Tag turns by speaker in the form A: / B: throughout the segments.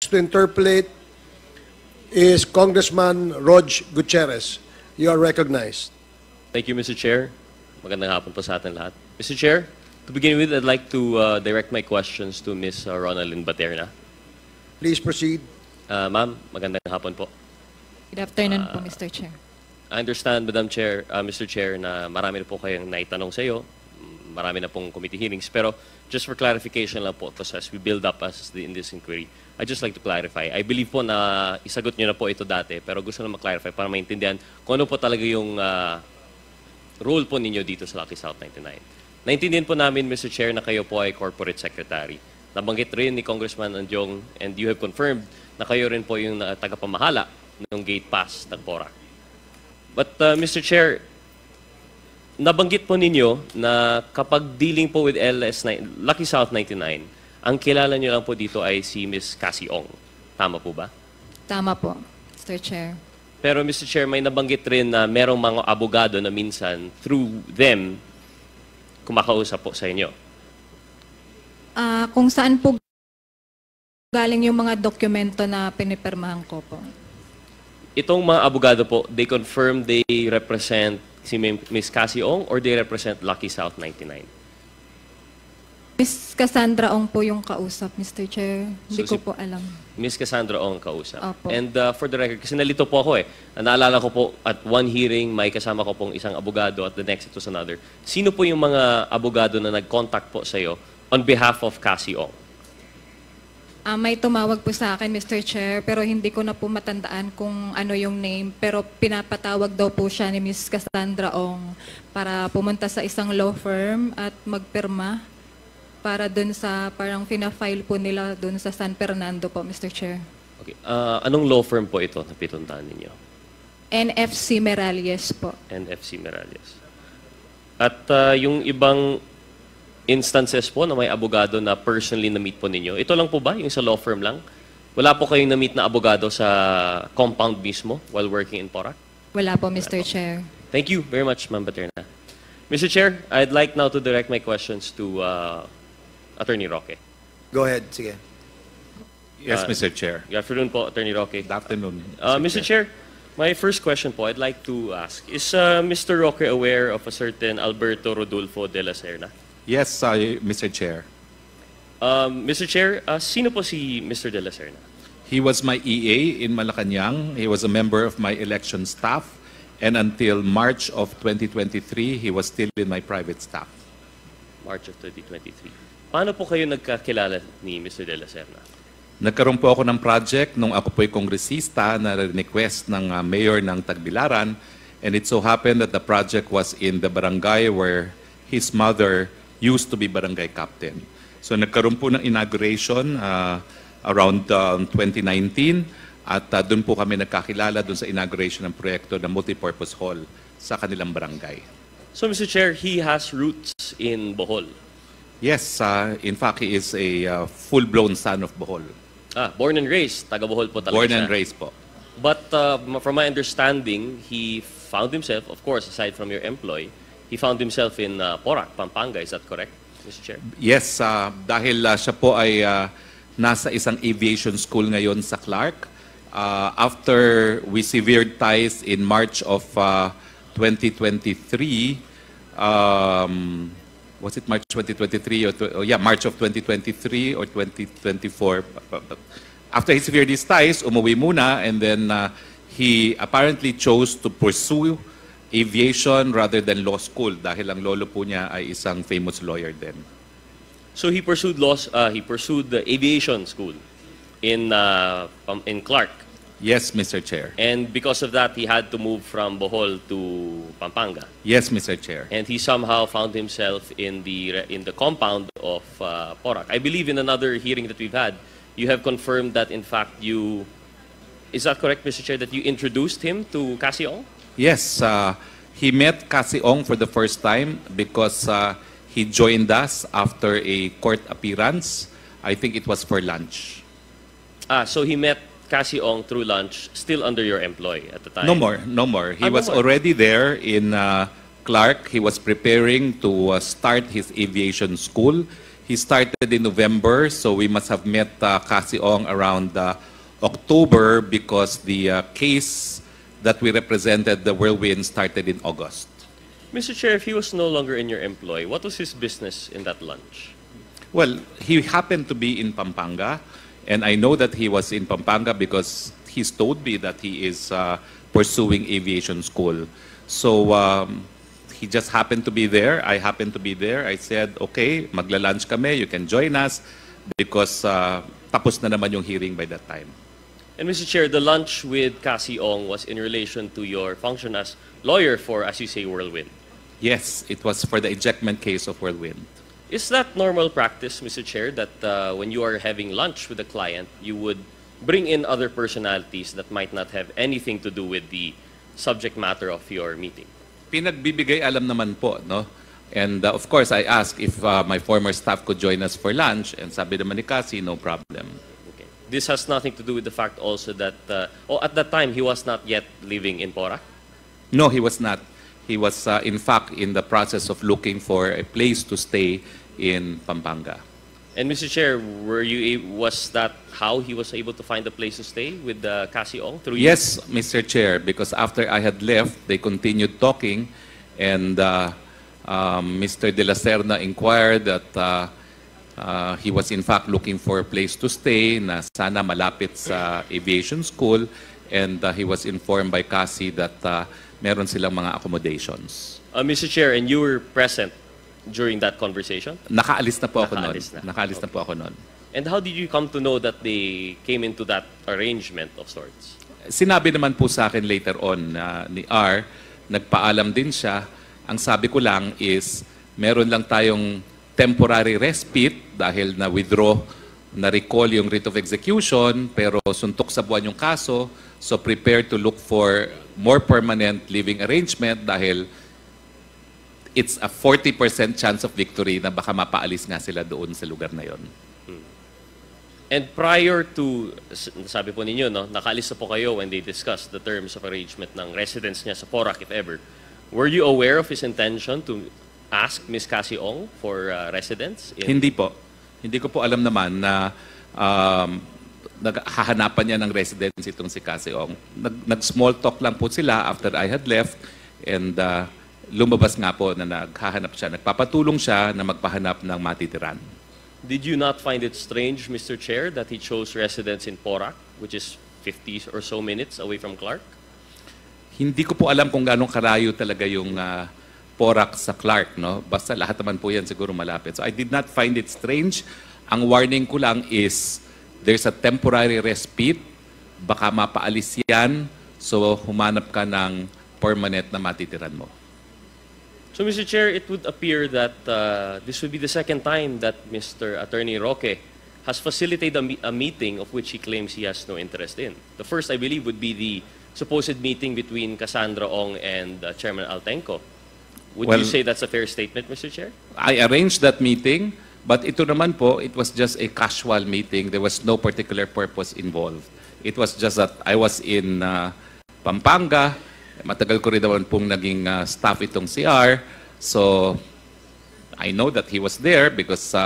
A: Next to interpolate is Congressman Rog Gutierrez. You are recognized.
B: Thank you, Mr. Chair. Magandang hapon po sa atin lahat. Mr. Chair, to begin with, I'd like to direct my questions to Ms. Ronalyn Baterna.
A: Please proceed.
B: Ma'am, magandang hapon po.
C: Good afternoon po, Mr. Chair.
B: I understand, Madam Chair, Mr. Chair, na marami na po kayong naitanong sa iyo. Marami na pong committee hearings. Pero just for clarification lang po, as we build up in this inquiry, I'd just like to clarify. I believe po na isagot niyo na po ito dati, pero gusto na ma-clarify para maintindihan kung ano po talaga yung role po ninyo dito sa Lucky South 99. Naintindihan po namin, Mr. Chair, na kayo po ay corporate secretary. Nabanggit rin ni Congressman Anjong, and you have confirmed na kayo rin po yung tagapamahala ng gate pass ng PORAC. But Mr. Chair, nabanggit po ninyo na kapag dealing po with Lucky South 99, ang kilala nyo lang po dito ay si Ms. Cassie Ong. Tama po ba?
C: Tama po, Mr. Chair.
B: Pero Mr. Chair, may nabanggit rin na merong mga abogado na minsan, through them, kumakausap po sa inyo.
C: Kung saan po galing yung mga dokumento na pinipirmahan ko po?
B: Itong mga abogado po, they confirm they represent si Ms. Cassie Ong or they represent Lucky South 99?
C: Ms. Cassandra Ong po yung kausap, Mr. Chair. Hindi ko po alam.
B: Ms. Cassandra Ong kausap.
C: Opo.
B: And for the record, kasi nalito po ako naalala ko po at one hearing, may kasama ko pong isang abogado at the next it was another. Sino po yung mga abogado na nag-contact po sa iyo on behalf of Cassie Ong?
C: May tumawag po sa akin, Mr. Chair, pero hindi ko na po matandaan kung ano yung name. Pero pinapatawag daw po siya ni Ms. Cassandra Ong para pumunta sa isang law firm at magpirma para dun sa parang fina-file po nila dun sa San Fernando po, Mr. Chair.
B: Okay. Anong law firm po ito na pituntahan ninyo?
C: NFC Meralles po.
B: NFC Meralles. At yung ibang instances po na may abogado na personally na-meet po ninyo, ito lang po ba? Yung sa law firm lang? Wala po kayong na-meet na abogado sa compound mismo while working in PORAC?
C: Wala po, Mr. Chair.
B: Thank you very much, Ma'am Baterna. Mr. Chair, I'd like now to direct my questions to Attorney Roque.
A: Go ahead. Sige.
D: Yes, Mr. Chair.
B: Good afternoon po, Attorney Roque.
D: Good afternoon,
B: Mr. Chair, my first question po, I'd like to ask, is Mr. Roque aware of a certain Alberto Rodolfo de la Serna?
D: Yes, Mr. Chair.
B: Mr. Chair, sino po si Mr. de la Serna?
D: He was my EA in Malacanang. He was a member of my election staff. And until March of 2023, he was still in my private staff.
B: March of 2023. Paano po kayo nagkakilala ni Mr. de la Serna?
D: Nagkaroon po ako ng project nung ako po'y kongresista na request ng mayor ng Tagbilaran. And it so happened that the project was in the barangay where his mother used to be barangay captain. So nagkaroon po ng inauguration around 2019 at doon po kami nagkakilala doon sa inauguration ng proyekto ng multipurpose hall sa kanilang barangay.
B: So Mr. Chair, he has roots in Bohol?
D: Yes, in fact he is a full-blown son of Bohol.
B: Born and raised, taga Bohol po talaga
D: Born
B: siya.
D: and raised po.
B: But from my understanding, he found himself, of course, aside from your employee, he found himself in PORAC, Pampanga. Is that correct, Mr. Chair?
D: Yes, dahil siya po ay nasa isang aviation school ngayon sa Clark. After we severed ties in March of 2023, was it March 2023 or March of 2023 or 2024? After he severed his ties, umuwi muna, and then he apparently chose to pursue aviation rather than law school dahil ang lolo po niya ay isang famous lawyer din.
B: So he pursued the aviation school in Clark.
D: Yes, Mr. Chair.
B: And because of that, he had to move from Bohol to Pampanga.
D: Yes, Mr. Chair.
B: And he somehow found himself in the compound of PORAC. I believe in another hearing that we've had, you have confirmed that in fact is that correct, Mr. Chair, that you introduced him to Cassie Ong?
D: Yes, he met Cassie Ong for the first time because he joined us after a court appearance. I think it was for lunch.
B: So he met Cassie Ong through lunch, still under your employ at the time?
D: No more. He was already there in Clark. He was preparing to start his aviation school. He started in November, so we must have met Cassie Ong around October because the case that we represented, the Whirlwind, started in August.
B: Mr. Chair, if he was no longer in your employ, what was his business in that lunch?
D: Well, he happened to be in Pampanga, and I know that he was in Pampanga because he's told me that he is pursuing aviation school. So he just happened to be there. I happened to be there. I said, okay, magla-lunch kami, you can join us because tapos na naman yung hearing by that time.
B: And Mr. Chair, the lunch with Cassie Ong was in relation to your function as lawyer for, as you say, Whirlwind.
D: Yes, it was for the ejectment case of Whirlwind.
B: Is that normal practice, Mr. Chair, that when you are having lunch with a client, you would bring in other personalities that might not have anything to do with the subject matter of your meeting?
D: Pinagbibigay alam naman po, no? And of course, I asked if my former staff could join us for lunch, and sabi naman ni Cassie, no problem.
B: Okay. This has nothing to do with the fact also that, at that time, he was not yet living in Porac?
D: No, he was not. He was, in fact, in the process of looking for a place to stay in Pampanga.
B: And Mr. Chair, was that how he was able to find a place to stay with Cassie Ong? Through you?
D: Yes, Mr. Chair, because after I had left, they continued talking, and Mr. De La Serna inquired that he was in fact looking for a place to stay na sana malapit sa aviation school, and he was informed by Cassie that meron silang mga accommodations.
B: Mr. Chair, and you were present during that conversation?
D: Nakaalis na po ako noon.
B: Nakaalis na.
D: Nakaalis na po ako noon.
B: And how did you come to know that they came into that arrangement of sorts?
D: Sinabi naman po sa akin later on ni R, nagpaalam din siya. Ang sabi ko lang is, meron lang tayong temporary respite dahil na-withdraw, na-recall yung writ of execution, pero suntok sa buwan yung kaso, so prepare to look for more permanent living arrangement dahil it's a 40% chance of victory na baka mapaalis nga sila doon sa lugar na yon.
B: And prior to, sabi po ninyo, no, nakaalis na po kayo when they discussed the terms of arrangement ng residence niya sa Porac, if ever. Were you aware of his intention to ask Ms. Cassie Ong for residence?
D: Hindi po. Hindi ko po alam naman na naghahanapan niya ng residence itong si Cassie Ong. Nag-small talk lang po sila after I had left, and lumabas nga po na naghahanap siya. Nagpapatulong siya na magpahanap ng matitiran.
B: Did you not find it strange, Mr. Chair, that he chose residence in Porac, which is 50 or so minutes away from Clark?
D: Hindi ko po alam kung gaano karayo talaga yung Porac sa Clark, no? Basta lahat naman po yan siguro malapit. So I did not find it strange. Ang warning ko lang is there's a temporary respite. Baka mapaalis yan. So humanap ka ng permanent na matitiran mo.
B: So, Mr. Chair, it would appear that this would be the second time that Mr. Attorney Roque has facilitated a meeting of which he claims he has no interest in. The first, I believe, would be the supposed meeting between Cassandra Ong and Chairman Altenco. Would you say that's a fair statement, Mr. Chair?
D: I arranged that meeting, but ito naman po, it was just a casual meeting. There was no particular purpose involved. It was just that I was in Pampanga. Matagal ko rin naman pong naging staff itong CR. So, I know that he was there because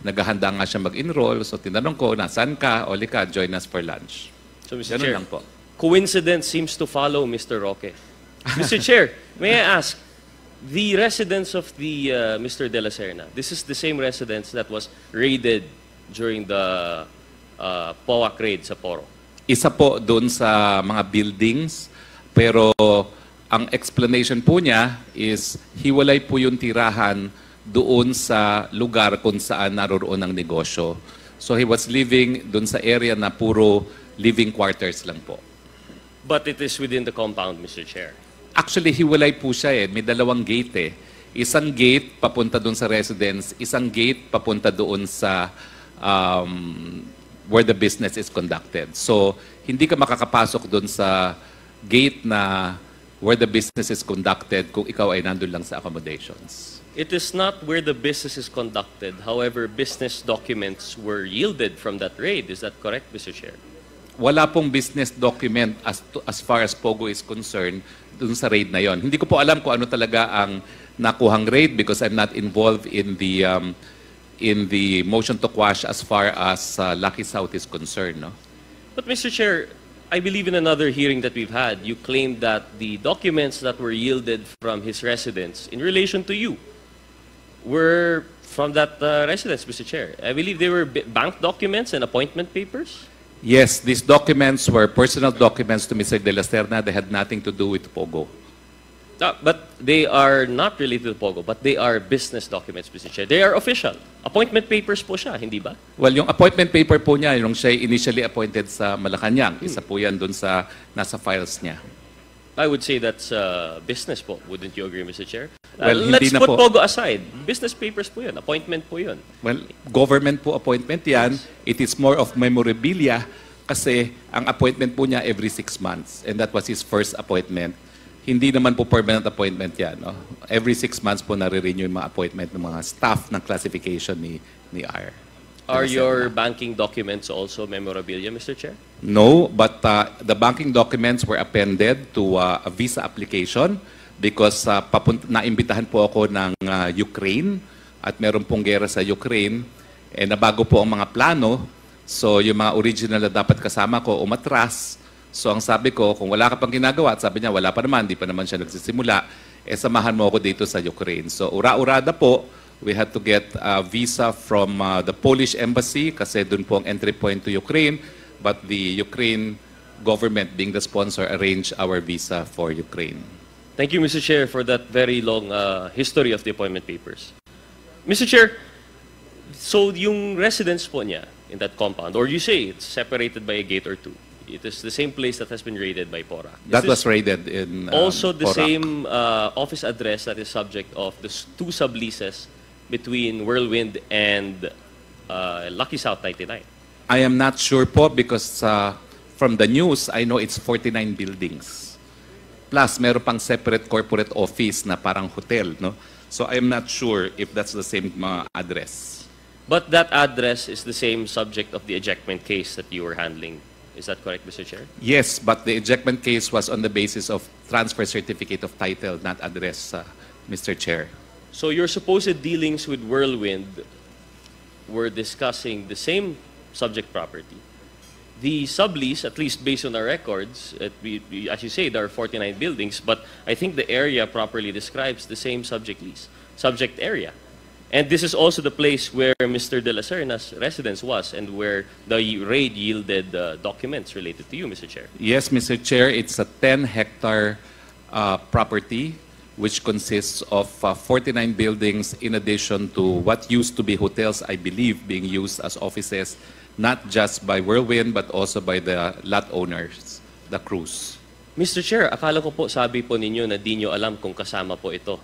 D: naghahanda nga siya mag-enroll. So, tinanong ko, nasaan ka? Oli ka, join us for lunch.
B: So, Mr.
D: Ganun
B: Chair,
D: lang po.
B: coincidence seems to follow Mr. Roque. Mr. Chair, may I ask, the residence of the Mr. De La Serna, this is the same residence that was raided during the POAC raid sa Poro?
D: Isa po doon sa mga buildings. Pero ang explanation po niya is hiwalay po yung tirahan doon sa lugar kung saan naroroon ang negosyo. So he was living doon sa area na puro living quarters lang po.
B: But it is within the compound, Mr. Chair.
D: Actually, hiwalay po siya eh. May dalawang gate eh. Isang gate papunta doon sa residence, isang gate papunta doon sa where the business is conducted. So hindi ka makakapasok doon sa gate na where the business is conducted kung ikaw ay nandun lang sa accommodations.
B: It is not where the business is conducted. However, business documents were yielded from that raid. Is that correct, Mr. Chair?
D: Wala pong business document as far as Pogo is concerned dun sa raid na yon. Hindi ko po alam kung ano talaga ang nakuhang raid because I'm not involved in the in the motion to quash as far as Lucky South is concerned. No?
B: But Mr. Chair, I believe in another hearing that we've had, you claimed that the documents that were yielded from his residence in relation to you were from that residence, Mr. Chair. I believe they were bank documents and appointment papers?
D: Yes, these documents were personal documents to Mr. De La Serna. They had nothing to do with Pogo.
B: But they are not related to Pogo, but they are business documents, Mr. Chair. They are official. Appointment papers po siya, hindi ba?
D: Well, yung appointment paper po niya, yung siya initially appointed sa Malacanang, isa po yan dun sa nasa files niya.
B: I would say that's business po. Wouldn't you agree, Mr. Chair?
D: Well,
B: Let's
D: hindi na
B: put
D: po.
B: Pogo aside. Business papers po yun. Appointment po yun.
D: Well, government po appointment yan. It is more of memorabilia kasi ang appointment po niya every 6 months. And that was his first appointment. Hindi naman po permanent appointment yan. No? Every 6 months po nare-renew yung mga appointment ng mga staff ng classification ni R.
B: Are your banking documents also memorabilia, Mr. Chair?
D: No, but the banking documents were appended to a visa application because naimbitahan po ako ng Ukraine at meron pong gera sa Ukraine. Nabago po ang mga plano. So yung mga original na dapat kasama ko umatras. So ang sabi ko, kung wala ka pang ginagawa, at sabi niya, wala pa naman, di pa naman siya nagsisimula, samahan mo ako dito sa Ukraine. So ura-urada po, we had to get a visa from the Polish embassy kasi dun po ang entry point to Ukraine. But the Ukraine government, being the sponsor, arranged our visa for Ukraine.
B: Thank you, Mr. Chair, for that very long history of the appointment papers. Mr. Chair, so yung residence po niya in that compound, or you say it's separated by a gate or two, it is the same place that has been raided by PORA.
D: That was raided in
B: also the
D: Porac.
B: same office address that is subject of the two subleases between Whirlwind and Lucky South 99.
D: I am not sure po because from the news, I know it's 49 buildings. Plus, meron pang separate corporate office na parang hotel. No? So I am not sure if that's the same address.
B: But that address is the same subject of the ejectment case that you were handling. Is that correct, Mr. Chair?
D: Yes, but the ejectment case was on the basis of transfer certificate of title, not address, Mr. Chair.
B: So your supposed dealings with Whirlwind were discussing the same subject property. The sublease, at least based on our records, as you say, there are 49 buildings, but I think the area properly describes the same subject area. And this is also the place where Mr. De La Serna's residence was and where the raid yielded documents related to you, Mr. Chair.
D: Yes, Mr. Chair, it's a 10-hectare property which consists of 49 buildings in addition to what used to be hotels, I believe, being used as offices, not just by Whirlwind but also by the lot owners, the crews.
B: Mr. Chair, akala ko po sabi po ninyo na di nyo alam kung kasama po ito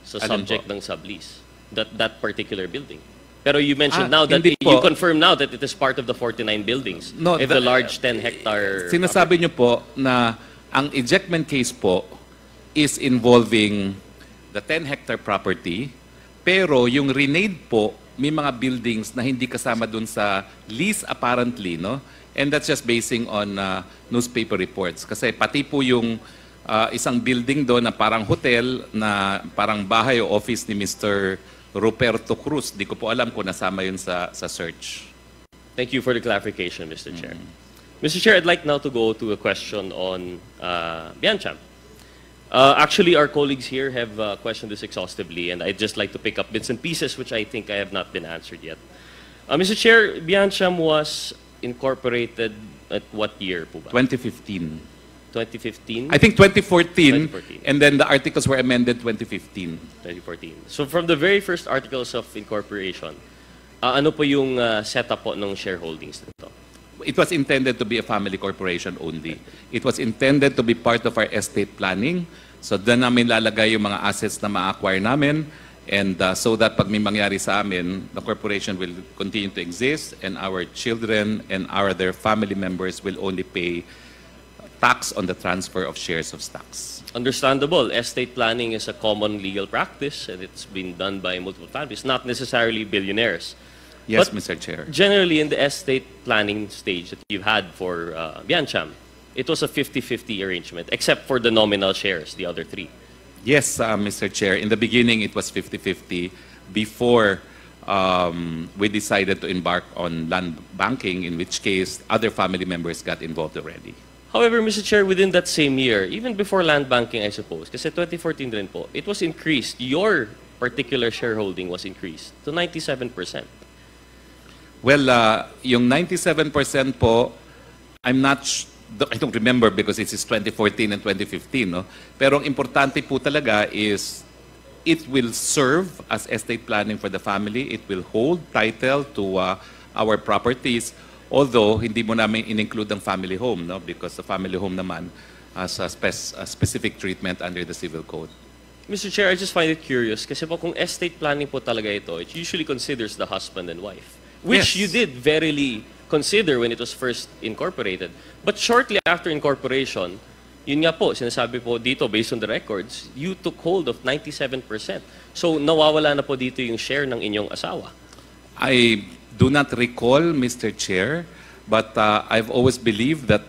B: sa
D: Alin
B: subject
D: po?
B: ng sublease, that particular building. Pero you mentioned now that
D: hindi
B: you
D: po.
B: confirm now that it is part of the 49 buildings.
D: No,
B: if the large 10-hectare.
D: Sinasabi niyo po na ang ejectment case po is involving the 10-hectare property, pero yung renade po, may mga buildings na hindi kasama dun sa lease apparently, no? And that's just basing on newspaper reports. Kasi pati po yung isang building doon na parang hotel, na parang bahay o office ni Mr. Ruperto Cruz. Di ko po alam kung nasama yun sa search.
B: Thank you for the clarification, Mr. Chair. Mr. Chair, I'd like now to go to a question on Biancham. Actually, our colleagues here have questioned this exhaustively, and I'd just like to pick up bits and pieces which I think I have not been answered yet. Mr. Chair, Biancham was incorporated at what year po ba?
D: 2015.
B: 2015?
D: I think 2014,
B: 2014.
D: and then the articles were amended 2015.
B: 2014. So from the very first articles of incorporation, ano po yung setup po ng shareholdings nito?
D: It was intended to be a family corporation only. It was intended to be part of our estate planning. So doon namin lalagay yung mga assets na ma-acquire namin, and so that pag may mangyari sa amin, the corporation will continue to exist and our children and their family members will only pay tax on the transfer of shares of stocks.
B: Understandable. Estate planning is a common legal practice and it's been done by multiple families, not necessarily billionaires.
D: Yes,
B: But
D: Mr. Chair.
B: generally, in the estate planning stage that you've had for Biancham, it was a 50-50 arrangement, except for the nominal shares, the other three.
D: Yes, Mr. Chair. In the beginning, it was 50-50 before we decided to embark on land banking, in which case other family members got involved already.
B: However, Mr. Chair, within that same year, even before land banking, I suppose, kasi 2014 rin po, it was increased. Your particular shareholding was increased to 97%.
D: Well, yung 97% po, I don't remember because it is 2014 and 2015, no? Pero ang importante po talaga is it will serve as estate planning for the family. It will hold title to our properties, although hindi mo namin in-include ang family home, no? Because the family home naman has a specific treatment under the Civil Code.
B: Mr. Chair, I just find it curious kasi po kung estate planning po talaga ito, it usually considers the husband and wife, which
D: Yes.
B: you did verily consider when it was first incorporated. But shortly after incorporation, yun nga po, sinasabi po dito, based on the records, you took hold of 97%. So nawawala na po dito yung share ng inyong asawa.
D: I do not recall, Mr. Chair, but I've always believed that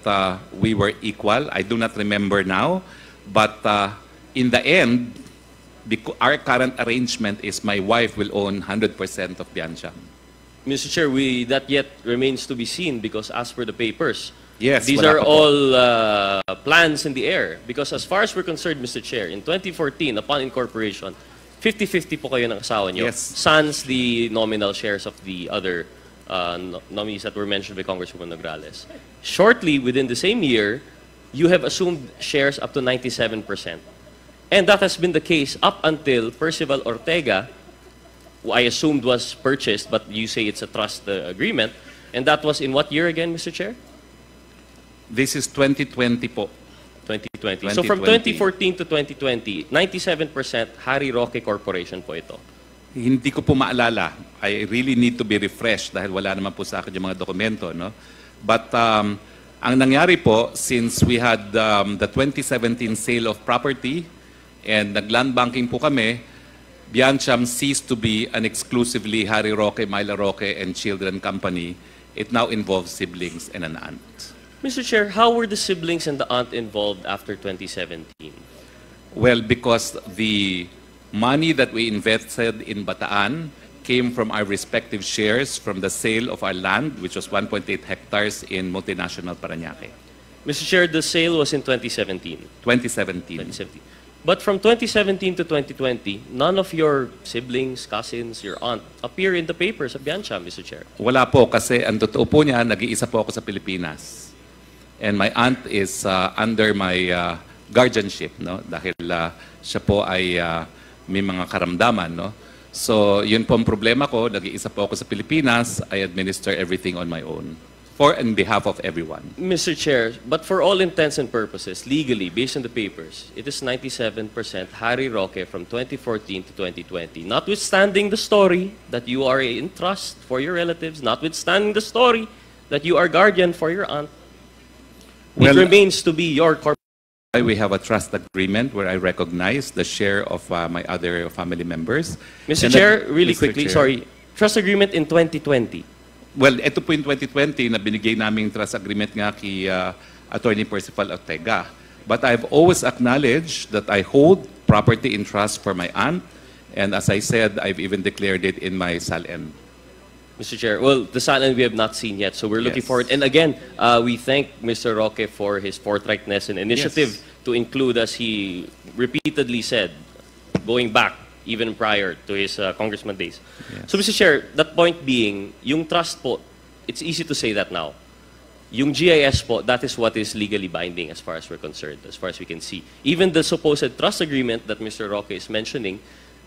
D: we were equal. I do not remember now, but in the end, our current arrangement is my wife will own 100% of Biancham.
B: Mr. Chair, that yet remains to be seen because as per the papers,
D: Yes,
B: these
D: wala
B: are
D: pa po.
B: all plans in the air. Because as far as we're concerned, Mr. Chair, in 2014, upon incorporation, 50-50 po kayo ng asawa niyo.
D: Yes.
B: Sans the nominal shares of the other nominees that were mentioned by Congresswoman Nograles. Shortly, within the same year, you have assumed shares up to 97%. And that has been the case up until Percival Ortega, who I assumed was purchased, but you say it's a trust agreement. And that was in what year again, Mr. Chair?
D: This is 2020 po.
B: 2020. So from 2014 to 2020, 97% Harry Roque Corporation po ito.
D: Hindi ko po maalala. I really need to be refreshed dahil wala naman po sa akin yung mga dokumento, no? But ang nangyari po, since we had the 2017 sale of property and nag-land banking po kami, Biancham ceased to be an exclusively Harry Roque, Myla Roque, and children company. It now involves siblings and an aunt.
B: Mr. Chair, how were the siblings and the aunt involved after 2017?
D: Well, because the money that we invested in Bataan came from our respective shares from the sale of our land, which was 1.8 hectares in multinational Parañaque.
B: Mr. Chair, the sale was in 2017.
D: 2017.
B: 2017. But from 2017 to 2020, none of your siblings, cousins, your aunt appear in the papers of Biancham, Mr. Chair.
D: Wala po kasi ang totoo po niya, nag-iisa po ako sa Pilipinas. And my aunt is under my guardianship, no? Dahil siya po ay may mga karamdaman, no? So, yun po ang problema ko, nag-iisa po ako sa Pilipinas, I administer everything on my own. On behalf of everyone.
B: Mr. Chair, but for all intents and purposes, legally, based on the papers, it is 97% Harry Roque from 2014 to 2020. Notwithstanding the story that you are in trust for your relatives, notwithstanding the story that you are guardian for your aunt, it
D: Well,
B: remains to be your corporate.
D: we have a trust agreement where I recognize the share of my other family members.
B: Mr.
D: And
B: Chair,
D: that-
B: really
D: Mr.
B: quickly,
D: Chair.
B: sorry. Trust agreement in 2020.
D: Well, ito po yung 2020 na binigay naming trust agreement nga kay Attorney Percival Ortega. But I've always acknowledged that I hold property in trust for my aunt. And as I said, I've even declared it in my SALN.
B: Mr. Chair, well, the silent we have not seen yet, so we're looking
D: Yes.
B: forward. And again, we thank Mr. Roque for his forthrightness and initiative
D: Yes.
B: to include, as he repeatedly said, going back even prior to his congressman days.
D: Yes.
B: So, Mr. Chair, that point being, yung trust po, it's easy to say that now. Yung GIS po, that is what is legally binding as far as we're concerned, as far as we can see. Even the supposed trust agreement that Mr. Roque is mentioning,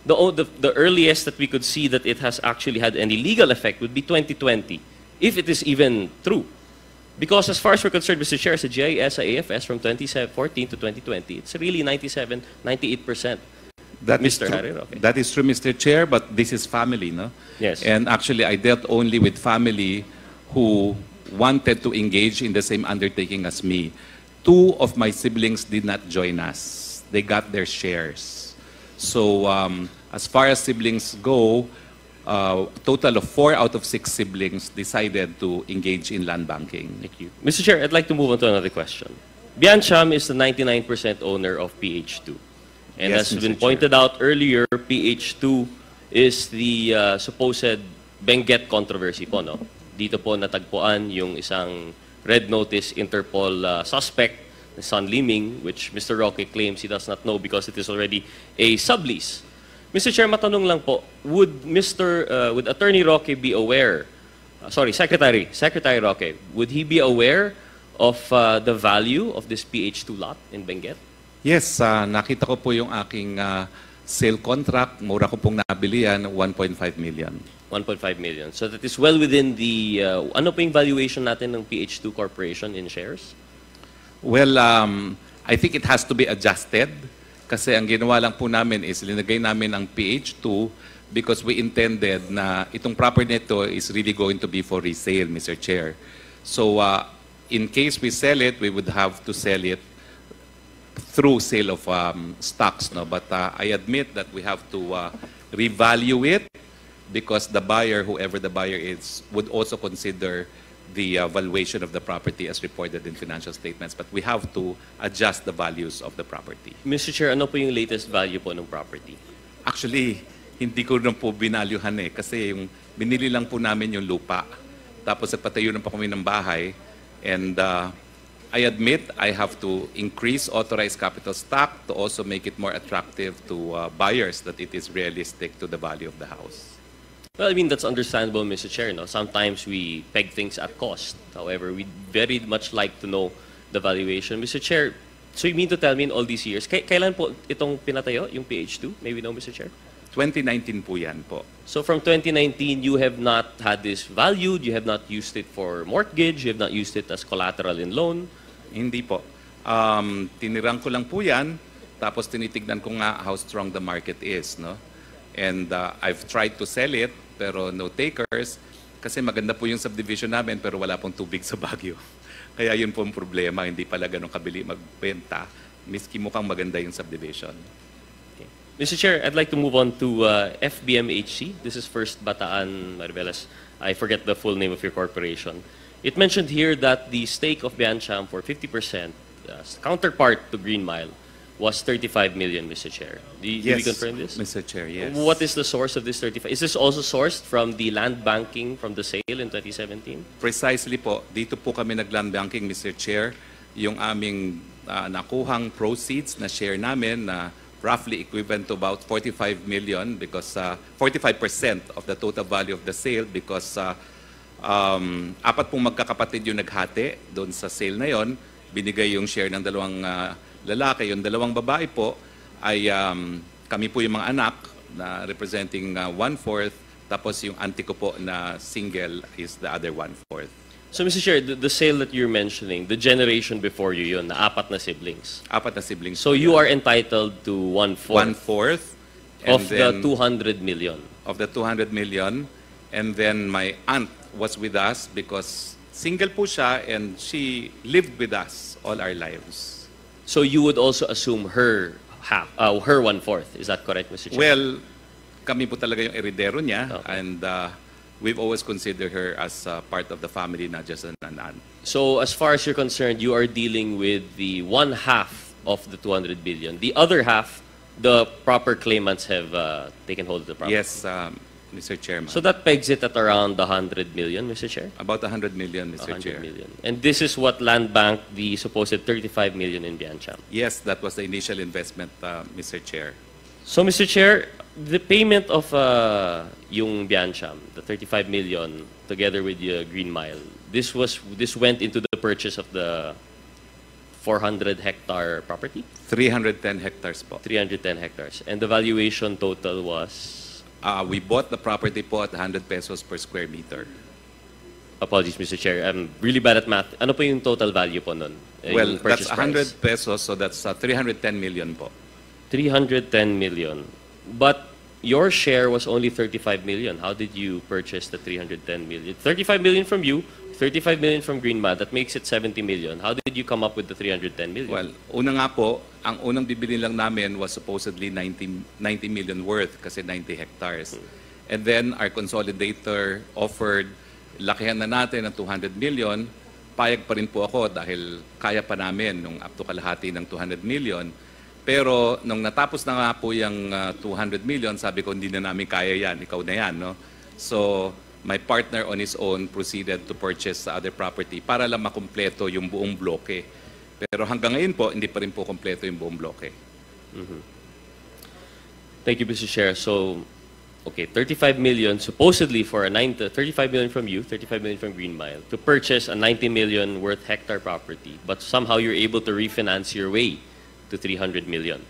B: the earliest that we could see that it has actually had any legal effect would be 2020, if it is even true. Because as far as we're concerned, Mr. Chair, sa GIS, sa AFS from 2014 to 2020, it's really 97, 98%.
D: That is
B: Mr.
D: true.
B: Harry Roque.
D: That is true, Mr. Chair, but this is family, no?
B: Yes.
D: And actually, I dealt only with family who wanted to engage in the same undertaking as me. 2 of my siblings did not join us. They got their shares. So, as far as siblings go, a total of 4 out of 6 siblings decided to engage in land banking.
B: Thank you. Mr. Chair, I'd like to move on to another question. Biancham is the 99% owner of PH2. And
D: Yes,
B: as has
D: Mr.
B: been
D: Chair.
B: pointed out earlier, PH2 is the supposed Benguet controversy po, no? Dito po natagpuan yung isang red notice Interpol suspect, Son Liming, which Mr. Roque claims he does not know because it is already a sublease. Mr. Chair, matanong lang po, would Attorney Roque be aware, Secretary Roque, would he be aware of the value of this PH2 lot in Benguet?
D: Yes, nakita ko po yung aking sale contract. Mura ko pong nabili yan, 1.5 million.
B: 1.5 million. So that is well within the, ano po yung valuation natin ng PH2 Corporation in shares?
D: Well, I think it has to be adjusted kasi ang ginawa lang po namin is linagay namin ang PH2 because we intended na itong property nito is really going to be for resale, Mr. Chair. So, in case we sell it, we would have to sell it through sale of stocks, no? But I admit that we have to revalue it because the buyer, whoever the buyer is, would also consider the valuation of the property as reported in financial statements. But we have to adjust the values of the property.
B: Mr. Chair, ano po yung latest value po ng property?
D: Actually, hindi ko na po binalyuhan kasi yung binili lang po namin yung lupa. Tapos nagpatayo na po kami ng bahay. And I admit I have to increase authorized capital stock to also make it more attractive to buyers that it is realistic to the value of the house.
B: Well, I mean, that's understandable, Mr. Chair. No? Sometimes we peg things at cost. However, we'd very much like to know the valuation. Mr. Chair, so you mean to tell me in all these years, kailan po itong pinatayo, yung PH2? Maybe no, Mr. Chair?
D: 2019 po yan po.
B: So from 2019, you have not had this valued, you have not used it for mortgage, you have not used it as collateral in loan?
D: Hindi po. Tinirang ko lang po yan, tapos tinitignan ko nga how strong the market is, no? And I've tried to sell it, pero no takers, kasi maganda po yung subdivision namin, pero wala pong tubig sa Baguio. Kaya yun po ang problema, hindi pala ganun kabili magbenta, miski mukhang maganda yung subdivision.
B: Okay. Mr. Chair, I'd like to move on to FBMHC. This is First Bataan Maribeles. I forget the full name of your corporation. It mentioned here that the stake of Biancham for 50%, counterpart to Green Mile, was 35 million, Mr. Chair. Do we confirm this?
D: Mr. Chair, yes.
B: What is the source of this 35? Is this also sourced from the land banking from the sale in 2017?
D: Precisely po. Dito po kami nag-land banking, Mr. Chair. Yung aming nakuhang proceeds na share namin na roughly equivalent to about 45 million because 45% of the total value of the sale because apat pong magkakapatid yung naghati doon sa sale na yon. Binigay yung share ng dalawang lalaki, yung dalawang babae po ay kami po yung mga anak na representing 1/4, tapos yung auntie ko po na single is the other 1/4.
B: So, Mr. Chair, the sale that you're mentioning, the generation before you yun, na apat na siblings.
D: Apat na siblings.
B: So you are entitled to 1/4
D: and
B: of the 200 million.
D: Of the 200 million. And then my aunt was with us because single po siya and she lived with us all our lives.
B: So you would also assume her half, her 1/4. Is that correct, Mr. Chair?
D: Well, kami po talaga yung heredero niya,
B: Okay.
D: and we've always considered her as part of the family, not just an aunt.
B: So as far as you're concerned, you are dealing with the 1/2 of the 200 billion. The other half, the proper claimants have taken hold of the property.
D: Yes, Mr. Chairman.
B: So that pegs it at around 100 million, Mr. Chair?
D: About 100 million, Mr.
B: 100
D: Chair.
B: million. And this is what land bank the supposed 35 million in Biancham.
D: Yes, that was the initial investment, Mr. Chair.
B: So, Mr. Chair, the payment of yung Biancham, the 35 million, together with the Green Mile, this went into the purchase of the 400-hectare property?
D: 310 hectares po.
B: 310 hectares. And the valuation total was?
D: We bought the property po at 100 pesos per square meter.
B: Apologies, Mr. Chair. I'm really bad at math. Ano po yung total value po nun?
D: Well,
B: Yung purchase
D: that's 100
B: price?
D: pesos, so that's 310 million po.
B: 310 million. But your share was only 35 million. How did you purchase the 310 million? 35 million from you, 35 million from Green Mile. That makes it 70 million. How did you come up with the 310 million?
D: Well, una nga po, ang unang bibili lang namin was supposedly 90 million worth kasi 90 hectares. And then our consolidator offered, lakihan na natin ng 200 million. Payag pa rin po ako dahil kaya pa namin nung up to kalahati ng 200 million. Pero nung natapos na nga po yung 200 million, sabi ko hindi na namin kaya yan, ikaw na yan. No? So my partner on his own proceeded to purchase other property para lang makumpleto yung buong bloke. Pero hanggang ngayon po, hindi pa rin po kumpleto yung buong bloke.
B: Thank you, Mr. Chair. So, okay, 35 million supposedly for a 35 million from you, 35 million from Green Mile to purchase a 90 million worth hectare property, but somehow you're able to refinance your way to 300 million.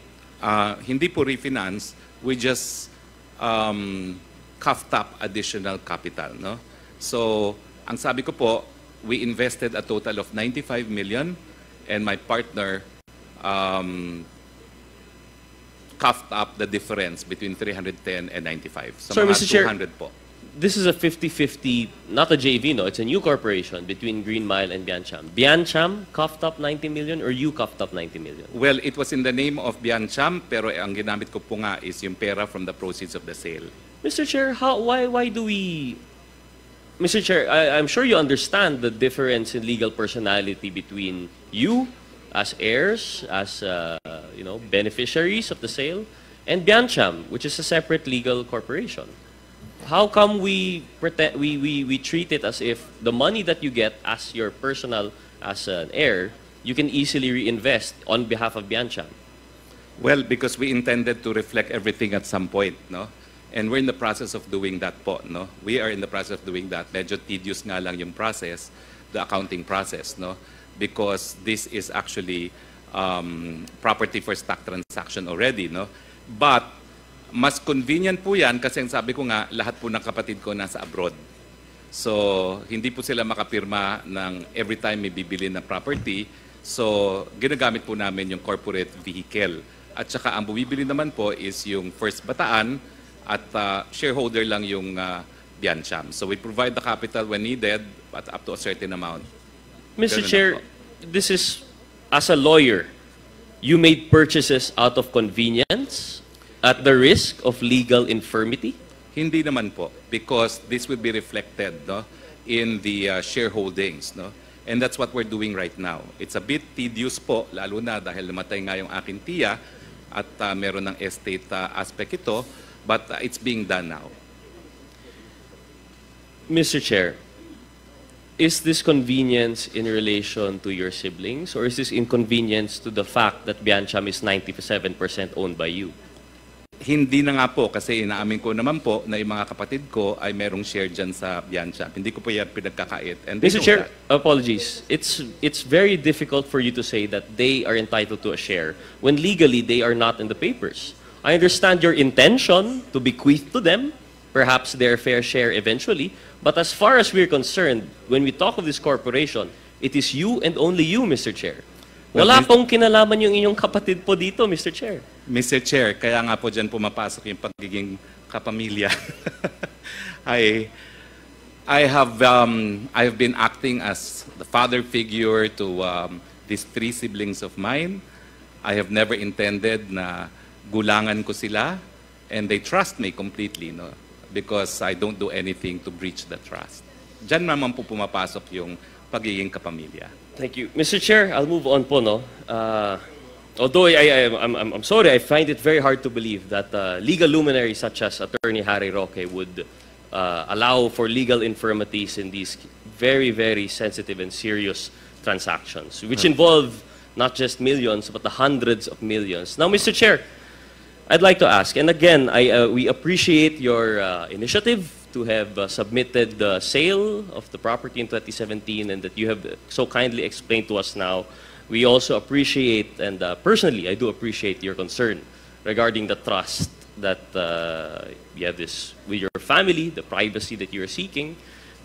D: Hindi po refinance, we just coughed up additional capital. No? So, ang sabi ko po, we invested a total of 95 million and my partner coughed up the difference between 310 and 95. So,
B: Sorry,
D: mga
B: Mr. Chair.
D: 200 po.
B: This is a 50-50, not a JV, no? It's a new corporation between Green Mile and Biancham. Biancham coughed up 90 million or you coughed up 90 million?
D: Well, it was in the name of Biancham, pero ang ginamit ko po nga is yung pera from the proceeds of the sale.
B: Mr. Chair, why do we... Mr. Chair, I'm sure you understand the difference in legal personality between you as heirs, as beneficiaries of the sale, and Biancham, which is a separate legal corporation. How come we treat it as if the money that you get as your personal, as an heir, you can easily reinvest on behalf of Biancham?
D: Well, because we intended to reflect everything at some point, no? And we're in the process of doing that po, no? We are in the process of doing that. Medyo tedious nga lang yung process, the accounting process, no? Because this is actually property for stock transaction already, no? But mas convenient po yan kasi ang sabi ko nga, lahat po ng kapatid ko nasa abroad. So, hindi po sila makapirma ng every time may bibili ng property. So, ginagamit po namin yung corporate vehicle. At saka ang bumibili naman po is yung First Bataan at shareholder lang yung Biancham. So, we provide the capital when needed, but up to a certain amount.
B: Mr.
D: Ganun
B: Chair,
D: lang po.
B: this is, as a lawyer, you made purchases out of convenience at the risk of legal infirmity?
D: Hindi naman po, because this will be reflected, no, in the shareholdings. No? And that's what we're doing right now. It's a bit tedious po, lalo na dahil namatay nga yung aking tiya at meron ng estate aspect ito, but it's being done now.
B: Mr. Chair, is this convenience in relation to your siblings, or is this inconvenience to the fact that Biancham is 97% owned by you?
D: Hindi na nga po, kasi inaamin ko naman po na yung mga kapatid ko ay merong share dyan sa Biancham. Hindi ko po yan pinagkakait. And they
B: Mr.
D: know
B: Chair,
D: that.
B: apologies. It's very difficult for you to say that they are entitled to a share when legally they are not in the papers. I understand your intention to bequeath to them, perhaps their fair share eventually, but as far as we're concerned, when we talk of this corporation, it is you and only you, Mr. Chair. Wala pong kinalaman yung inyong kapatid po dito, Mr. Chair.
D: Mr. Chair, kaya nga po dyan pumapasok yung pagiging kapamilya. I have been acting as the father figure to these three siblings of mine. I have never intended na gulangan ko sila, and they trust me completely, no? Because I don't do anything to breach the trust. Diyan naman po pumapasok yung pagiging kapamilya.
B: Thank you. Mr. Chair, I'll move on po, no? Although I'm sorry, I find it very hard to believe that legal luminaries such as Attorney Harry Roque would allow for legal infirmities in these very, very sensitive and serious transactions, which involve not just millions, but the hundreds of millions. Now, Mr. Chair, I'd like to ask, and again, we appreciate your initiative to have submitted the sale of the property in 2017 and that you have so kindly explained to us now. We also appreciate, and personally, I do appreciate your concern regarding the trust that you have this with your family, the privacy that you're seeking.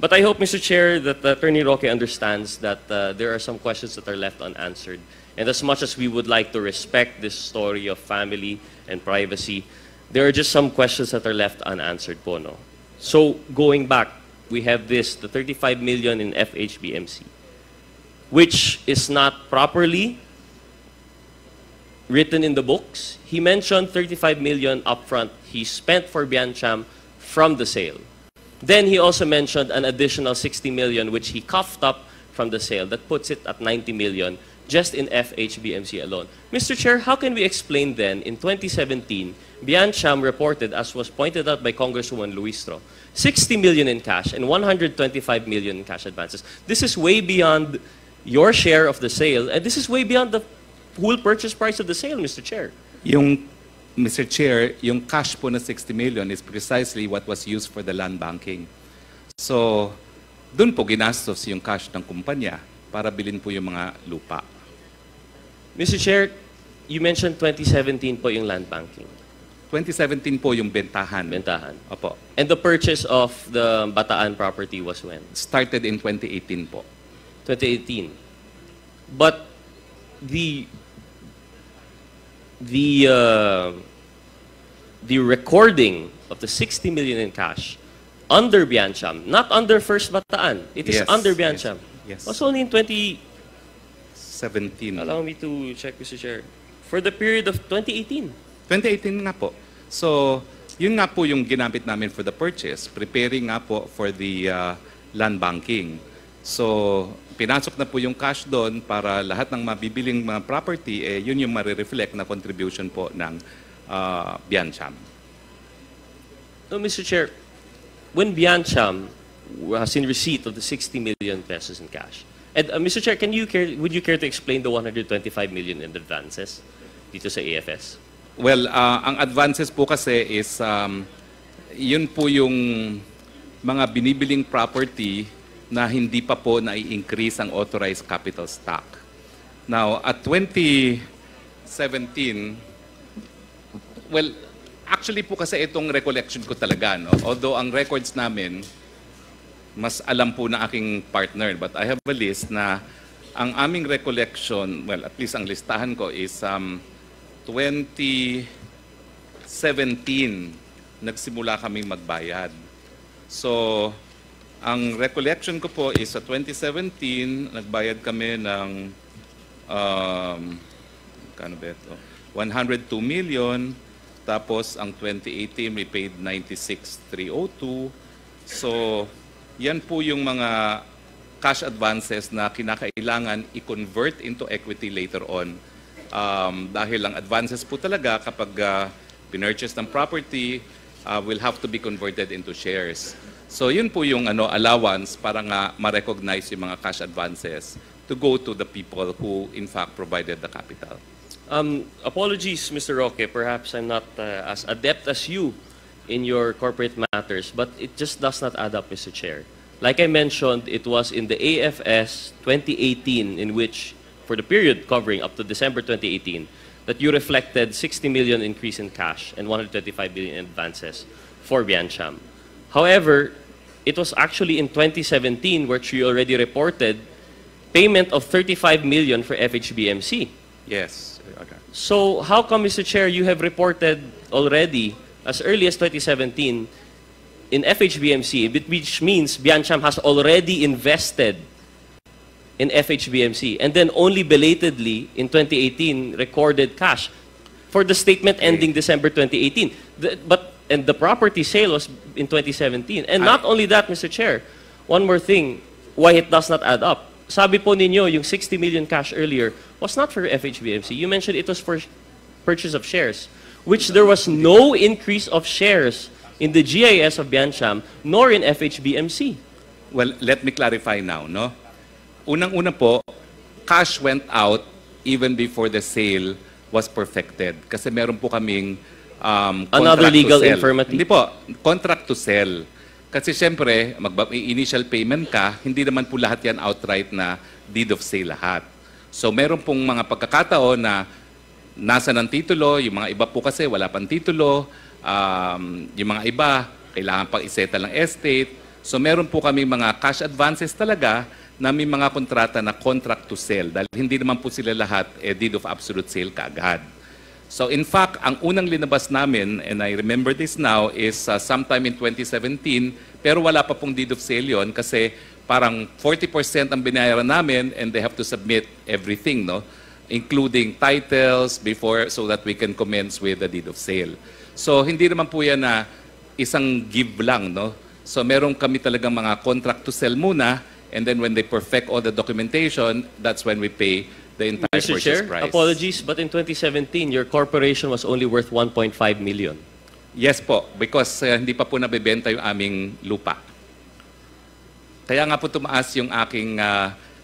B: But I hope, Mr. Chair, that Attorney Roque understands that there are some questions that are left unanswered. And as much as we would like to respect this story of family and privacy, there are just some questions that are left unanswered po, no? So, going back, we have this, the 35 million in FHBMC, which is not properly written in the books. He mentioned 35 million upfront he spent for Biancham from the sale. Then he also mentioned an additional 60 million which he coughed up from the sale. That puts it at 90 million just in FHBMC alone. Mr. Chair, how can we explain then, in 2017, Biancham reported, as was pointed out by Congresswoman Luistro, 60 million in cash and 125 million in cash advances. This is way beyond your share of the sale, and this is way beyond the whole purchase price of the sale, Mr. Chair.
D: Mr. Chair, yung cash po na 60 million is precisely what was used for the land banking. So, dun po ginastos yung cash ng kumpanya para bilhin po yung mga lupa.
B: Mr. Chair, you mentioned 2017 po yung land banking.
D: 2017 po yung bentahan.
B: Bentahan.
D: Opo.
B: And the purchase of the Bataan property was when?
D: Started in 2018 po.
B: 2018. But the recording of the 60 million in cash under Biancham, not under First Bataan, it is
D: Yes,
B: under Biancham.
D: yes.
B: Was only in
D: 17.
B: allow me to check, Mr. Chair, for the period of 2018.
D: 2018 nga po. So, yun nga po yung ginamit namin for the purchase, preparing nga po for the land banking. So, pinasok na po yung cash doon para lahat ng mabibiling mga property, yun yung marireflect na contribution po ng Biancham.
B: No, Mr. Chair, when Biancham was in receipt of the 60 million pesos in cash, and Mr. Chair, would you care to explain the 125 million in advances dito sa AFS?
D: Well, ang advances po kasi is, yun po yung mga binibiling property na hindi pa po na-increase ang authorized capital stock. Now, at 2017, well, actually po kasi itong recollection ko talaga, no? Although ang records namin, mas alam po na aking partner, but I have a list na ang aming recollection, well, at least ang listahan ko is 2017, nagsimula kaming magbayad. So, ang recollection ko po is sa 2017, nagbayad kami ng kano ba ito? 102 million. Tapos, ang 2018, we paid 96,302. So, yan po yung mga cash advances na kinakailangan i-convert into equity later on. Dahil ang advances po talaga kapag pinurchase ng property will have to be converted into shares. So yun po yung allowance para nga ma-recognize yung mga cash advances to go to the people who in fact provided the capital.
B: Apologies, Mr. Roque, perhaps I'm not as adept as you in your corporate matters, but it just does not add up, Mr. Chair. Like I mentioned, it was in the AFS 2018 in which, for the period covering up to December 2018, that you reflected 60 million increase in cash and 125 billion in advances for Biancham. However, it was actually in 2017 where you already reported payment of 35 million for FHBMC.
D: Yes. Okay.
B: So how come, Mr. Chair, you have reported already as early as 2017 in FHBMC, which means Biancham has already invested in FHBMC, and then only belatedly in 2018 recorded cash for the statement ending December 2018. And the property sale was in 2017. And not only that, Mr. Chair, one more thing, why it does not add up. Sabi po ninyo, yung 60 million cash earlier was not for FHBMC. You mentioned it was for purchase of shares, which there was no increase of shares in the GIS of Biancham, nor in FHBMC.
D: Well, let me clarify now, no? Unang-una po, cash went out even before the sale was perfected. Kasi meron po kaming
B: another legal
D: to sell.
B: infirmity?
D: Hindi po, contract to sell. Kasi siyempre, initial payment ka, hindi naman po lahat yan outright na deed of sale lahat. So meron pong mga pagkakataon na nasa ng titulo, yung mga iba po kasi wala pang titulo, yung mga iba, kailangan pang isettle ng estate. So meron po kami mga cash advances talaga na may mga kontrata na contract to sell dahil hindi naman po sila lahat deed of absolute sale kaagad. So in fact, ang unang linabas namin, and I remember this now, is sometime in 2017, pero wala pa pong deed of sale yon kasi parang 40% ang binayaran namin and they have to submit everything, no? Including titles before so that we can commence with the deed of sale. So hindi naman po yan na isang give lang, no? So meron kami talagang mga contract to sell muna, and then when they perfect all the documentation, that's when we pay the entire
B: Mr.
D: purchase
B: Chair,
D: price.
B: apologies, but in 2017, your corporation was only worth 1.5 million.
D: Yes po, because hindi pa po nabebenta yung aming lupa. Kaya nga po tumaas yung aking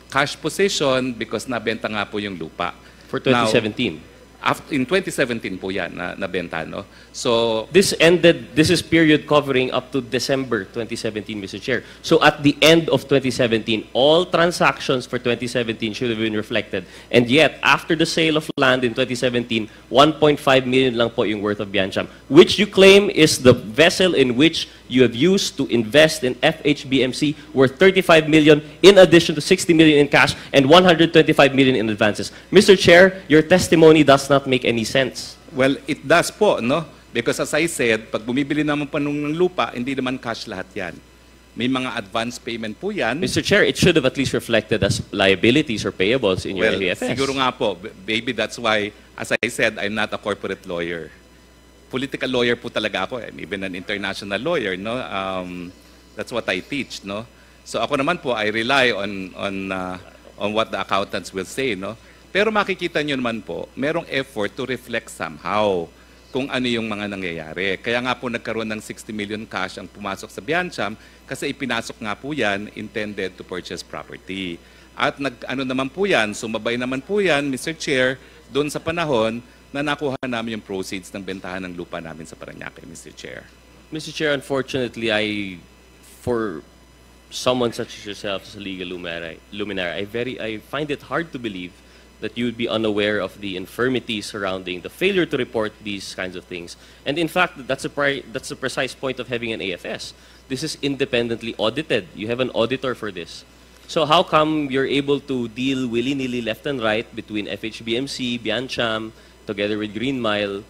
D: cash position because nabenta nga po yung lupa.
B: For 2017.
D: Now, in 2017 po yan na nabenta, no? So,
B: This is period covering up to December 2017, Mr. Chair. So at the end of 2017, all transactions for 2017 should have been reflected. And yet, after the sale of land in 2017, 1.5 million lang po yung worth of Biancham, which you claim is the vessel in which you have used to invest in FHBMC worth 35 million in addition to 60 million in cash and 125 million in advances. Mr. Chair, your testimony does not make any sense.
D: well, it does po, no? Because as I said, pag bumibili naman pa ng lupa, hindi naman cash lahat yan. May mga advance payment po yan.
B: Mr. Chair, it should have at least reflected as liabilities or payables in your
D: Well,
B: AFS.
D: siguro nga po, maybe that's why, as I said, I'm not a corporate lawyer. Political lawyer po talaga ako, and even an international lawyer, no? That's what I teach, no? So ako naman po, I rely on what the accountants will say, no? Pero makikita nyo naman po, merong effort to reflect somehow kung ano yung mga nangyayari. Kaya nga po nagkaroon ng 60 million cash ang pumasok sa Biancham kasi ipinasok nga po yan intended to purchase property. At ano naman po yan, sumabay naman po yan, Mr. Chair, doon sa panahon na nakuha namin yung proceeds ng bentahan ng lupa namin sa Parañaque, Mr. Chair.
B: Mr. Chair, unfortunately, for someone such as yourself as a legal luminary, I find it hard to believe that you would be unaware of the infirmities surrounding the failure to report these kinds of things. And in fact, that's the precise point of having an AFS. This is independently audited. You have an auditor for this. So how come you're able to deal willy-nilly left and right between FHBMC, Biancham, together with Green Mile,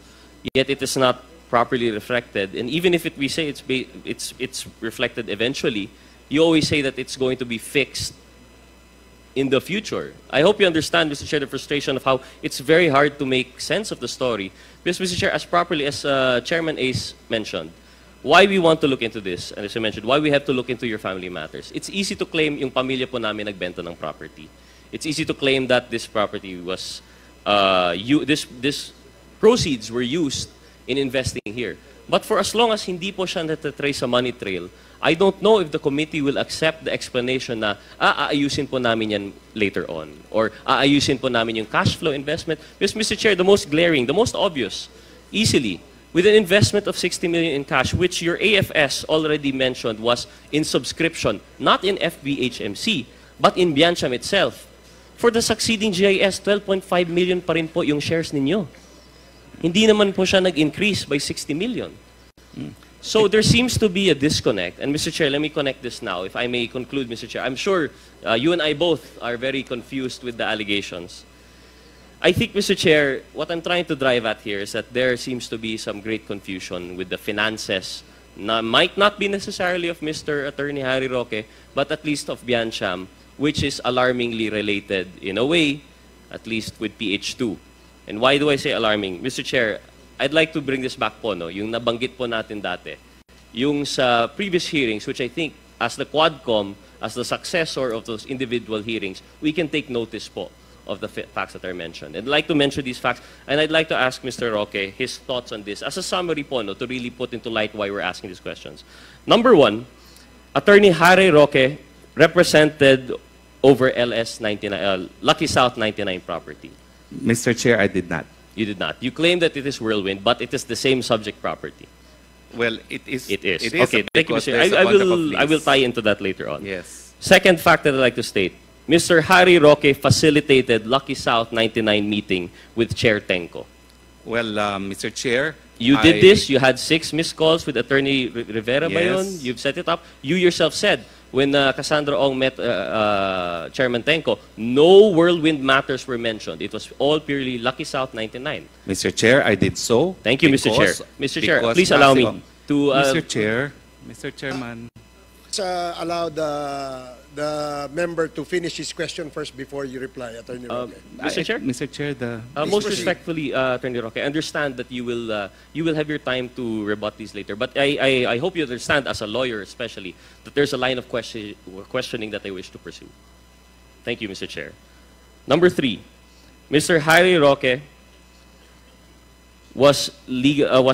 B: yet it is not properly reflected? And even if we say it's reflected eventually, you always say that it's going to be fixed in the future. I hope you understand, Mr. Chair, the frustration of how it's very hard to make sense of the story. Because, Mr. Chair, as properly as Chairman Ace mentioned, why we want to look into this, and as you mentioned, why we have to look into your family matters. It's easy to claim yung pamilya po namin nagbenta ng property. It's easy to claim that this property was, this proceeds were used in investing here. But for as long as hindi po siya natatrace sa money trail, I don't know if the committee will accept the explanation na aayusin po namin yan later on. Or aayusin po namin yung cash flow investment. Because, Mr. Chair, the most glaring, the most obvious, easily, with an investment of 60 million in cash, which your AFS already mentioned was in subscription, not in FBHMC, but in Biancham itself. For the succeeding GIS, 12.5 million pa rin po yung shares ninyo. Hindi naman po siya nag-increase by 60 million. So there seems to be a disconnect. And Mr. Chair, let me connect this now. If I may conclude, Mr. Chair, I'm sure you and I both are very confused with the allegations. I think, Mr. Chair, what I'm trying to drive at here is that there seems to be some great confusion with the finances. Might not be necessarily of Mr. Attorney Harry Roque, but at least of Biancham, which is alarmingly related in a way, at least with PH2. And why do I say alarming? Mr. Chair, I'd like to bring this back po, no? Yung nabanggit po natin dati. Yung sa previous hearings, which I think as the Quadcom, as the successor of those individual hearings, we can take notice po of the facts that are mentioned. And I'd like to mention these facts, and I'd like to ask Mr. Roque his thoughts on this as a summary po, no, to really put into light why we're asking these questions. Number one, Attorney Harry Roque represented over Lucky South 99 property.
D: Mr. Chair, I did not.
B: You did not. You claim that it is Whirlwind, but it is the same subject property.
D: Well, it is.
B: It is.
D: It is
B: Okay, thank you,
D: because
B: Mr.
D: there's a
B: I
D: contract of
B: will
D: lease.
B: tie into that later on.
D: Yes.
B: Second fact that I'd like to state, Mr. Harry Roque facilitated Lucky South 99 meeting with Chair Tenko.
D: Well, Mr. Chair,
B: You did this. You had 6 missed calls with Attorney Rivera ba yun?
D: Yes.
B: You've set it up. You yourself said when Cassandra Ong met Chairman Tenko, no Whirlwind matters were mentioned. It was all purely Lucky South 99.
D: Mr. Chair, I did so.
B: Thank you, Mr. Chair. Mr. Chair, please allow me to...
D: Mr. Chair, Mr. Chairman.
A: Allow the member to finish his question first before you reply, Attorney Roque.
B: Mr. Chair?
D: Mr. Chair,
B: Most
A: proceed.
B: respectfully, Attorney Roque, I understand that you will have your time to rebut these later. But I hope you understand, as a lawyer especially, that there's a line of questioning that I wish to pursue. Thank you, Mr. Chair. Number 3, Mr. Harry Roque was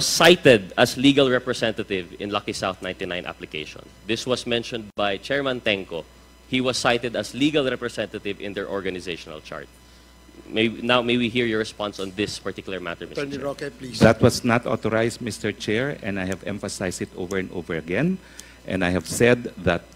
B: cited as legal representative in Lucky South 99 application. This was mentioned by Chairman Tenko. He was cited as legal representative in their organizational chart. May we hear your response on this particular matter, Mr.
A: Attorney
B: Chair?
A: Roque, please.
E: That was not authorized, Mr. Chair, and I have emphasized it over and over again. And I have said that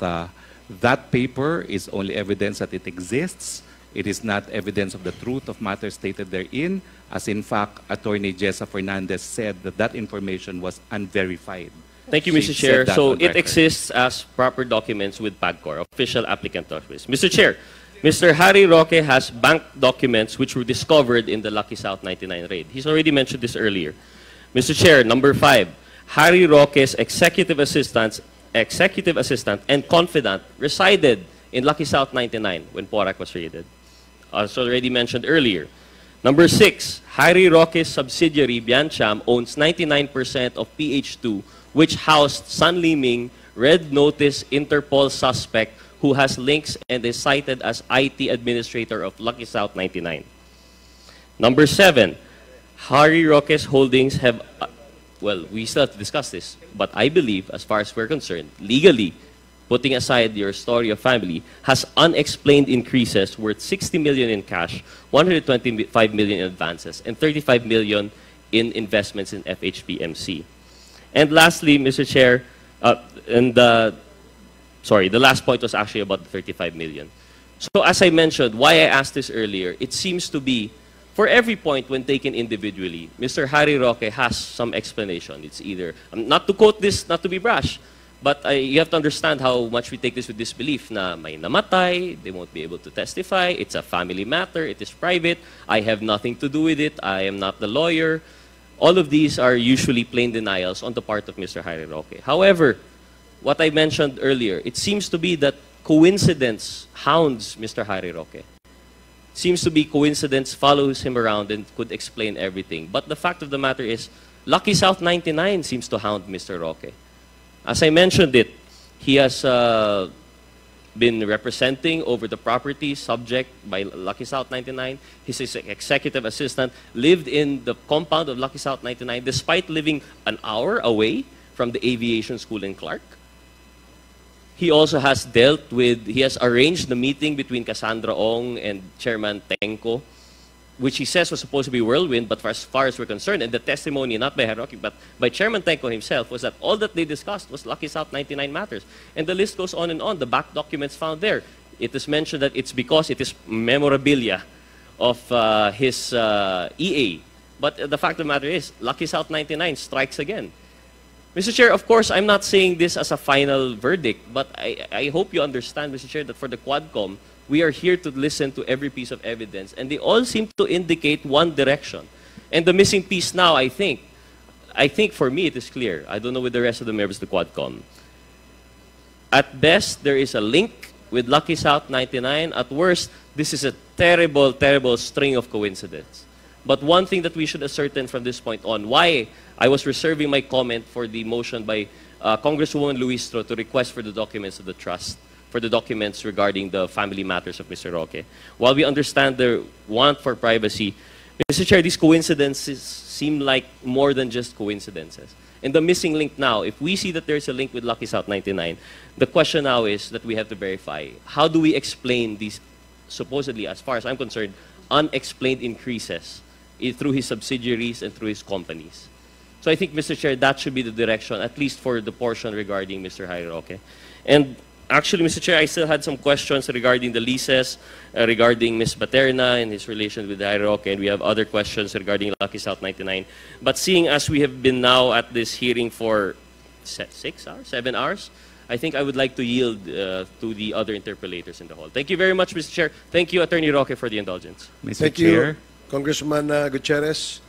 E: that paper is only evidence that it exists. It is not evidence of the truth of matters stated therein, as in fact, Attorney Jessa Fernandez said that that information was unverified.
B: Thank you,
E: She
B: Mr. Chair.
E: said that
B: So
E: on
B: it
E: record.
B: exists as proper documents with PAGCOR, official applicant documents. Mr. Chair, Mr. Harry Roque has bank documents which were discovered in the Lucky South 99 raid. He's already mentioned this earlier. Mr. Chair, number 5, Harry Roque's executive assistant and confidant resided in Lucky South 99 when Porac was raided. As already mentioned earlier. Number 6, Harry Roque's subsidiary, Biancham, owns 99% of PH2, which housed San Liming, Red Notice Interpol suspect who has links and is cited as IT administrator of Lucky South 99. Number 7, Harry Roque's holdings have, well, we still have to discuss this, but I believe, as far as we're concerned, legally, putting aside your story of family, has unexplained increases worth 60 million in cash, 125 million in advances, and 35 million in investments in FHPMC. And lastly, Mr. Chair, the last point was actually about the 35 million. So as I mentioned, why I asked this earlier, it seems to be, for every point when taken individually, Mr. Harry Roque has some explanation. It's either, not to quote this, not to be brash, but you have to understand how much we take this with disbelief na may namatay, they won't be able to testify, it's a family matter, it is private, I have nothing to do with it, I am not the lawyer. All of these are usually plain denials on the part of Mr. Harry Roque. However, what I mentioned earlier, it seems to be that coincidence hounds Mr. Harry Roque. Seems to be coincidence follows him around and could explain everything. But the fact of the matter is, Lucky South 99 seems to hound Mr. Roque. As I mentioned it, he has been representing over the property subject by Lucky South 99. His executive assistant lived in the compound of Lucky South 99 despite living an hour away from the aviation school in Clark. He also has he has arranged the meeting between Cassandra Ong and Chairman Tenko, which he says was supposed to be whirlwind, but as far as we're concerned, and the testimony not by Harry Roque, but by Chairman Tenko himself, was that all that they discussed was Lucky South 99 matters. And the list goes on and on, the back documents found there. It is mentioned that it's because it is memorabilia of his EA. But the fact of the matter is, Lucky South 99 strikes again. Mr. Chair, of course, I'm not saying this as a final verdict, but I hope you understand, Mr. Chair, that for the Quadcom, we are here to listen to every piece of evidence, and they all seem to indicate one direction. And the missing piece now, I think for me it is clear. I don't know with the rest of the members of the Quadcom. At best, there is a link with Lucky South 99. At worst, this is a terrible, terrible string of coincidence. But one thing that we should ascertain from this point on, why I was reserving my comment for the motion by Congresswoman Luistro to request for the documents of the trust, for the documents regarding the family matters of Mr. Roque. While we understand the want for privacy, Mr. Chair, these coincidences seem like more than just coincidences. And the missing link now, if we see that there's a link with Lucky South 99, the question now is that we have to verify. How do we explain these supposedly, as far as I'm concerned, unexplained increases through his subsidiaries and through his companies? So I think, Mr. Chair, that should be the direction, at least for the portion regarding Mr. Harry Roque. And actually, Mr. Chair, I still had some questions regarding the leases, regarding Ms. Paterna and his relation with Harry Roque, and we have other questions regarding Lucky South 99. But seeing as we have been now at this hearing for 7 hours, I think I would like to yield to the other interpellators in the hall. Thank you very much, Mr. Chair. Thank you, Attorney Roque, for the indulgence.
E: Mr.
A: Thank
E: Chair.
A: you, Congressman Gutierrez.